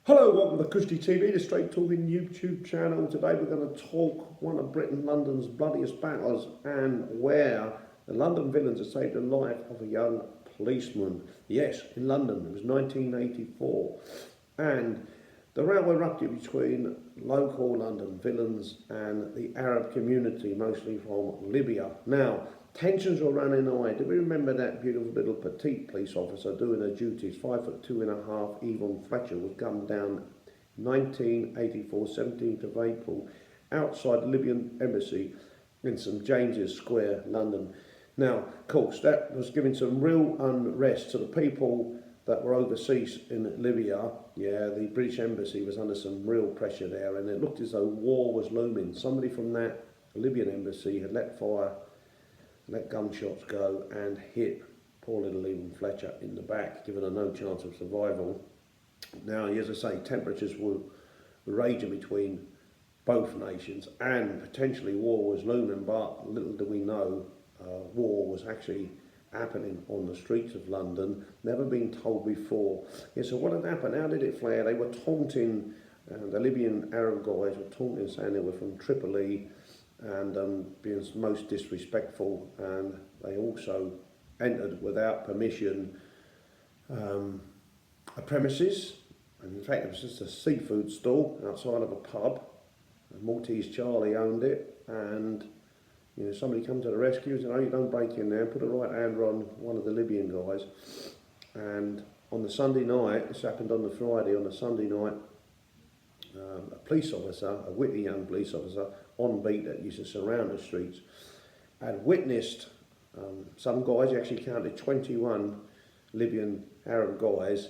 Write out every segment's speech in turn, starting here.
Hello, welcome to Christy TV, the Straight Talking YouTube channel. Today we're going to talk one of Britain, London's bloodiest battles and where the London villains have saved the life of a young policeman. Yes, in London, it was 1984. And the row erupted between local London villains and the Arab community, mostly from Libya. Now, tensions were running high. Do we remember that beautiful little petite police officer doing her duties? 5'2.5", Yvonne Fletcher was gunned down 1984, 17th of April, outside the Libyan embassy in St James's Square, London. Now, of course, that was giving some real unrest to the people that were overseas in Libya. Yeah, the British embassy was under some real pressure there, and it looked as though war was looming. Somebody from that Libyan embassy had let gunshots go and hit poor little Yvonne Fletcher in the back, giving her no chance of survival. Now, as I say, temperatures were raging between both nations and potentially war was looming, but little do we know, war was actually happening on the streets of London, never been told before. Yeah, so what had happened? How did it flare? They were taunting, the Libyan Arab guys were taunting, saying they were from Tripoli and being most disrespectful, and they also entered without permission a premises, and in fact it was just a seafood stall outside of a pub. Maltese Charlie owned it, and somebody come to the rescue and said, "Oh, you don't break in there," put a right hand on one of the Libyan guys. And on the Sunday night, this happened on the Friday, on the Sunday night, a police officer, a witty young police officer on beat that used to surround the streets, had witnessed some guys. He actually counted 21 Libyan Arab guys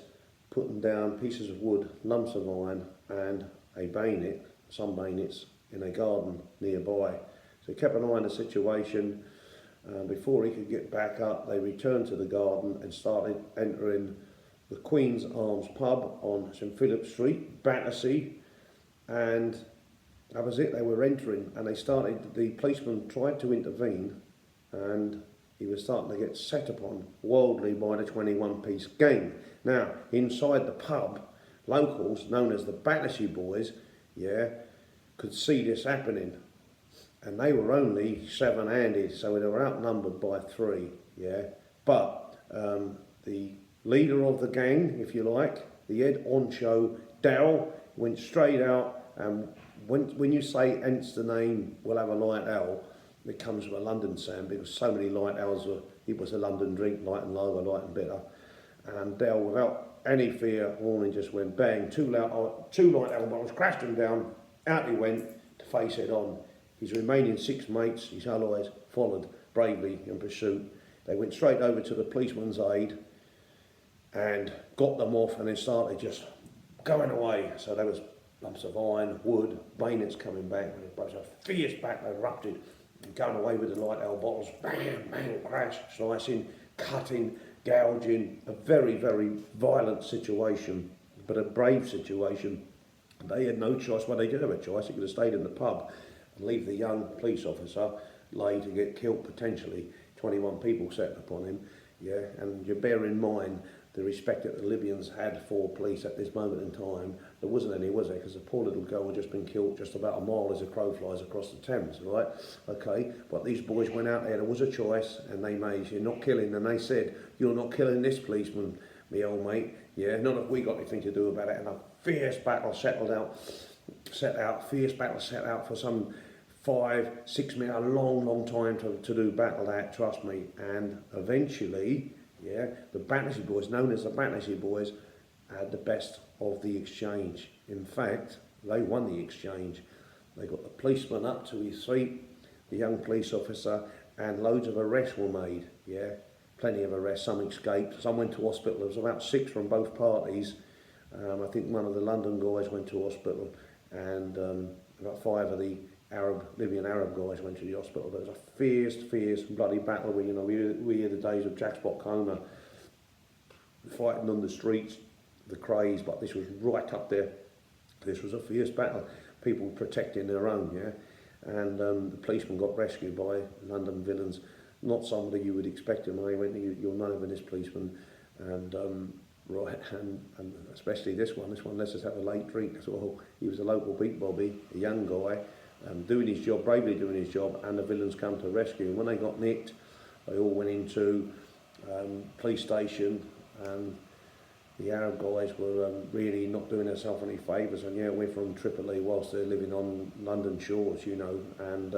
putting down pieces of wood, lumps of iron and a bayonet, some bayonets, in a garden nearby. So he kept an eye on the situation. Before he could get back up, they returned to the garden and started entering the Queen's Arms pub on St Philip Street, Battersea, and that was it. They were entering, and the policeman tried to intervene, and he was starting to get set upon wildly by the 21-piece gang. Now, inside the pub, locals, known as the Battersea Boys, could see this happening. And they were only seven-handed, so they were outnumbered by three, But the leader of the gang, if you like, the head honcho, Dal, went straight out, and when you say hence the name, we'll have a light ale, it comes from a London sound, because so many light ales, it was a London drink, light and low, light and bitter. And Dal, without any fear, warning, just went bang, two light ale bottles, crashed him down, out he went to face it on. His remaining six mates, his allies, followed bravely in pursuit. They went straight over to the policeman's aid and got them off, and then started just going away. So there was lumps of iron, wood, bayonets coming back. It was a fierce battle erupted, going away with the light ale bottles, bang, bang, crash, slicing, cutting, gouging. A very, very violent situation, but a brave situation. They had no choice. Well, they did have a choice. They could have stayed in the pub and leave the young police officer lay to get killed potentially. 21 people set upon him, and you bear in mind the respect that the Libyans had for police at this moment in time. There wasn't any, was there? Because the poor little girl had just been killed just about a mile as a crow flies across the Thames, right? Okay, but these boys went out there was a choice, and they made, "You're not killing," and they said, "You're not killing this policeman, me old mate, not if we got anything to do about it." And a fierce battle set out for some 5-6 minutes, a long time to do battle that, trust me. And eventually, the Battersea Boys, known as the Battersea Boys, had the best of the exchange. In fact, they won the exchange. They got the policeman up to his feet, the young police officer, and loads of arrests were made, plenty of arrests. Some escaped, some went to hospital. There was about 6 from both parties. I think one of the London guys went to hospital, and about 5 of the Libyan Arab guys went to the hospital. There was a fierce bloody battle. We hear the days of Jack Spot Coma fighting on the streets, the craze, but this was right up there. This was a fierce battle. People protecting their own, and the policeman got rescued by London villains. Not somebody you would expect him. You'll know of this policeman, and right, and especially this one lets us have a late drink as well. He was a local beat bobby, a young guy, doing his job, bravely doing his job, and the villains come to rescue. And when they got nicked, they all went into police station, and the Arab guys were really not doing themselves any favours. And yeah, we're from Tripoli whilst they're living on London shores, you know, and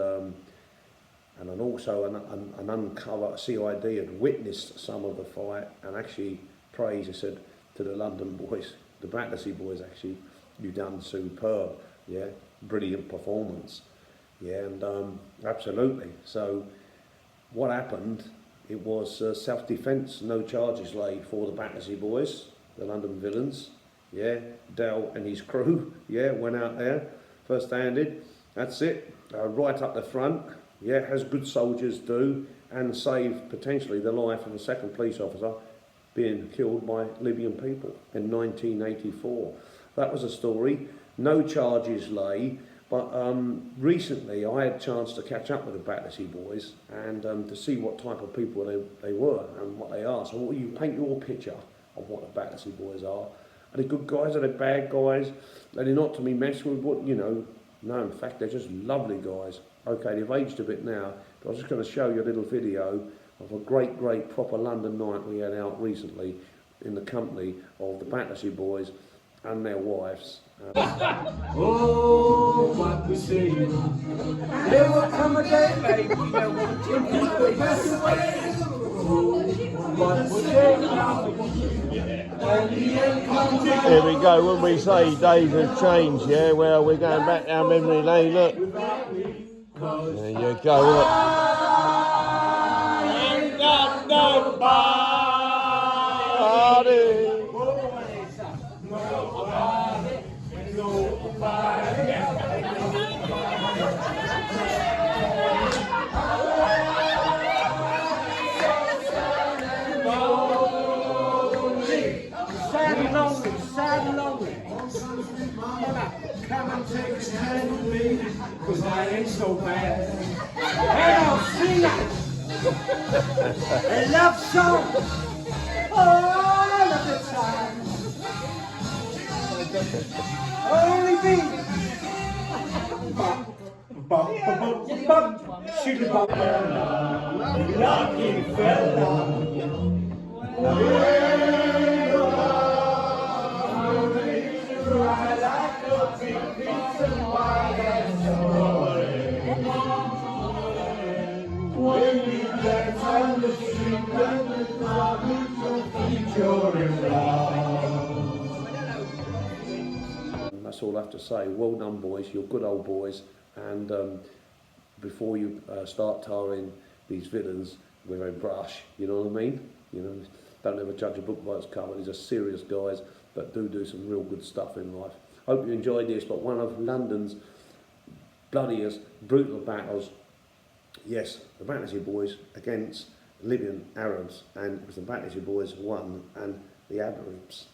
then also an uncover CID had witnessed some of the fight and actually praised, he said to the London boys, the Battersea boys, actually, you done superb, yeah, brilliant performance, yeah, and absolutely. So what happened, it was self-defence, no charges laid for the Battersea boys, the London villains, yeah, Dell and his crew, yeah, went out there, first-handed, that's it, right up the front, yeah, as good soldiers do, and saved potentially the life of a second police officer being killed by Libyan people in 1984. That was a story. No charges lay, but recently I had a chance to catch up with the Battersea boys and to see what type of people they were and what they are. So you paint your picture of what the Battersea boys are. Are they good guys? Are they bad guys? Are they not to be messed with? What, you know? No, in fact, they're just lovely guys. Okay, they've aged a bit now, but I was just going to show you a little video of a great proper London night we had out recently in the company of the Battersea boys and their wives. Oh, what we see. There will come a day, baby, that will take you pass away. What we Here we go, when we say days have changed, yeah, well, we're going back down memory lane, look. There you go, look. Ain't got nobody. Sad and lonely. Come and take a hand with me, 'cause I ain't so bad. And I'll sing a love song all of the time. Only be shoot it up. Lucky fella. That's all I have to say. Well done, boys. You're good old boys. And before you start tarring these villains with a brush, you know what I mean? You know, don't ever judge a book by its cover. These are serious guys that do some real good stuff in life. Hope you enjoyed this, but one of London's bloodiest, brutal battles. Yes, the Battersea boys against Libyan Arabs, and it was the Battersea boys won and the Arabs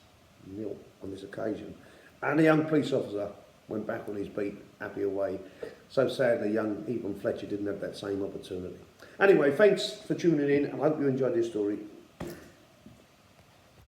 nil on this occasion. And the young police officer went back on his beat, happy away. So sadly, young Yvonne Fletcher didn't have that same opportunity. Anyway, thanks for tuning in, and I hope you enjoyed this story.